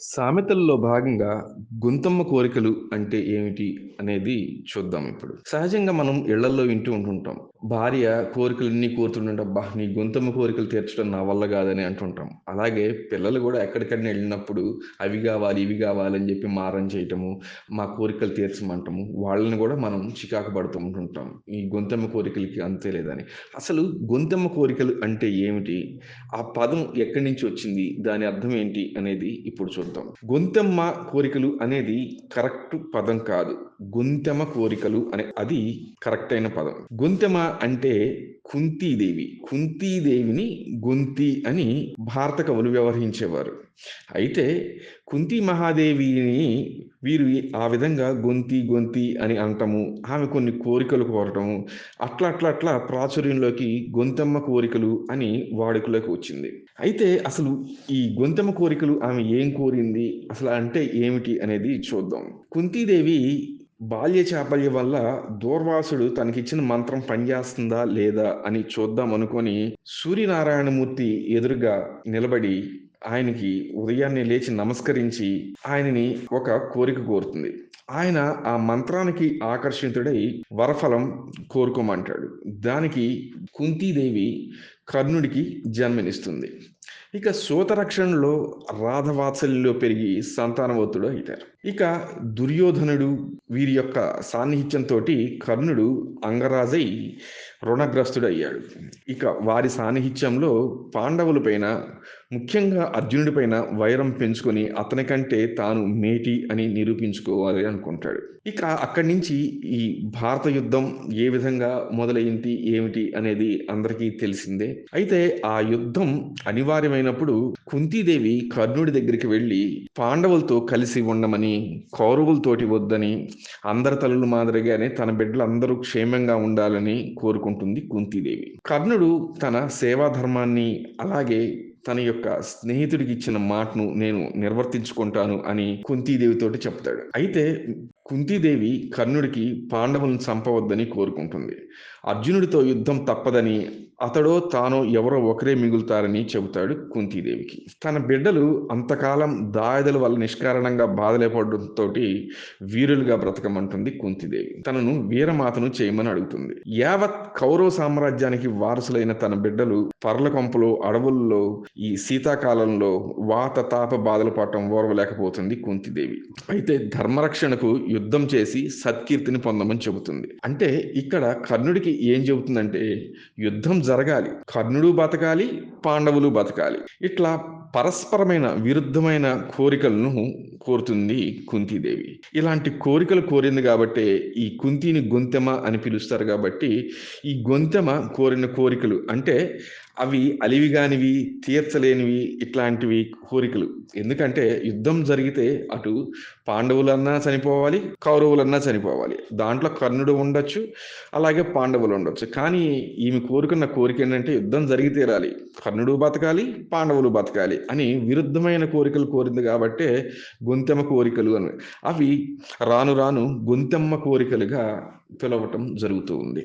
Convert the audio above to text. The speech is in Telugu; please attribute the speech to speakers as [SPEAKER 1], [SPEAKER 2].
[SPEAKER 1] సామెతల్లో భాగంగా గొంతమ్మ కోరికలు అంటే ఏమిటి అనేది చూద్దాం ఇప్పుడు. సహజంగా మనం ఇళ్లల్లో వింటూ ఉంటుంటాం. భార్య కోరికలన్నీ కోరుతుంటే "అబ్బా! నీ గొంతమ్మ కోరికలు తీర్చడం నా వల్ల కాదని" అంటుంటాం. అలాగే పిల్లలు కూడా ఎక్కడికైనా వెళ్ళినప్పుడు అవి కావాలి, ఇవి కావాలి అని చెప్పి మారం చేయటము, మా కోరికలు తీర్చమంటము. వాళ్ళని కూడా మనం చికాకు పడుతూ ఉంటుంటాం. ఈ గొంతమ్మ కోరికలకి అంతే లేదని. అసలు గొంతమ్మ కోరికలు అంటే ఏమిటి? ఆ పదం ఎక్కడి నుంచి వచ్చింది? దాని అర్థం ఏంటి? అనేది ఇప్పుడు చూద్దాం. గొంతెమ్మ కోరికలు అనేది కరెక్ట్ పదం కాదు. గొంతెమ కోరికలు అది కరెక్ట్ అయిన పదం. గొంతెమ అంటే కుంతీదేవి. కుంతీదేవిని గొంతి అని భారత కవులు వ్యవహరించేవారు. అయితే కుంతి మహాదేవిని వీరు ఆ విధంగా గొంతి, గొంతి అని అనటము, ఆమె కొన్ని కోరికలు కోరటము, అట్లా ప్రాచుర్యంలోకి గొంతెమ్మ కోరికలు అని వాడుకలోకి వచ్చింది. అయితే అసలు ఈ గొంతెమ్మ కోరికలు ఆమె ఏం కోరింది? అసలు అంటే ఏమిటి అనేది చూద్దాం. కుంతీదేవి బాల్య చాపల్యం వల్ల దూర్వాసుడు తనకిచ్చిన మంత్రం పనిచేస్తుందా? లేదా? అని చూద్దాం అనుకోని సూర్యనారాయణమూర్తి ఎదురుగా నిలబడి ఆయనకి ఉదయాన్నే లేచి నమస్కరించి ఆయనని ఒక కోరిక కోరుతుంది. ఆయన ఆ మంత్రానికి ఆకర్షితుడై వరఫలం కోరుకోమంటాడు. దానికి కుంతీదేవి కర్ణుడికి జన్మనిస్తుంది. ఇక సూతరక్షణలో రాధవాత్సల్యంలో పెరిగి సంతానవంతుడు అయితారు. ఇక దుర్యోధనుడు వీరి యొక్క సాన్నిహిత్యంతోటి కర్ణుడు అంగరాజై రుణగ్రస్తుడయ్యాడు. ఇక వారి సాన్నిహిత్యంలో పాండవుల పైన ముఖ్యంగా అర్జునుడి పైన వైరం పెంచుకొని అతని కంటే తాను మేటి అని నిరూపించుకోవాలి అనుకుంటాడు. ఇక అక్కడి నుంచి ఈ భారత యుద్ధం ఏ విధంగా మొదలైంది ఏమిటి అనేది అందరికీ తెలిసిందే. అయితే ఆ యుద్ధం అనివార్యమైనప్పుడు కుంతీదేవి కర్ణుడి దగ్గరికి వెళ్ళి పాండవులతో కలిసి ఉండమని, కౌరవులతోటి వద్దని, అందరి తల్లుల మాదిరిగానే తన బిడ్డలందరూ క్షేమంగా ఉండాలని కోరుకుంటుంది కుంతీదేవి. కర్ణుడు తన సేవా ధర్మాన్ని అలాగే తన యొక్క స్నేహితుడికి ఇచ్చిన మాటను నేను నిర్వర్తించుకుంటాను అని కుంతీదేవితోటి చెప్తాడు. అయితే కుంతీదేవి కర్ణుడికి పాండవులను చంపవద్దని కోరుకుంటుంది. అర్జునుడితో యుద్ధం తప్పదని, అతడో తానో ఎవరో ఒకరే మిగులుతారని చెబుతాడు కుంతీదేవికి. తన బిడ్డలు అంతకాలం దాయాదుల వల్ల నిష్కారణంగా బాధలే పడడంతోటి వీరులుగా బ్రతకమంటుంది కుంతీదేవి. తనను వీరమాతను చేయమని అడుగుతుంది. యావత్ కౌరవ సామ్రాజ్యానికి వారసులైన తన బిడ్డలు పర్లకొంపలో, అడవుల్లో ఈ శీతాకాలంలో వాత తాప బాధలు పడటం ఓర్వలేకపోతుంది కుంతీదేవి. అయితే ధర్మరక్షణకు యుద్ధం చేసి సత్కీర్తిని పొందమని చెబుతుంది. అంటే ఇక్కడ కర్ణుడికి ఏం చెబుతుందంటే యుద్ధం జరగాలి, కర్ణుడు బతకాలి, పాండవులు బతకాలి. ఇట్లా పరస్పరమైన విరుద్ధమైన కోరికలను కోరుతుంది కుంతీదేవి. ఇలాంటి కోరికలు కోరింది కాబట్టే ఈ కుంతిని గొంతెమ అని పిలుస్తారు కాబట్టి ఈ గొంతెమ కోరిన కోరికలు అంటే అవి అలివిగానివి, తీర్చలేనివి ఇట్లాంటివి కోరికలు. ఎందుకంటే యుద్ధం జరిగితే అటు పాండవులన్నా చనిపోవాలి, కౌరవులన్నా చనిపోవాలి. దాంట్లో కర్ణుడు ఉండొచ్చు, అలాగే పాండవులు ఉండొచ్చు. కానీ ఈమె కోరుకున్న కోరిక ఏంటంటే యుద్ధం జరిగి తీరాలి. కర్ణుడు బతకాలి, పాండవులు బతకాలి అని విరుద్ధమైన కోరికలు కోరింది కాబట్టే గొంతెమ్మ కోరికలు అని. అవి రాను రాను గొంతెమ్మ కోరికలుగా పిలవటం జరుగుతూ ఉంది.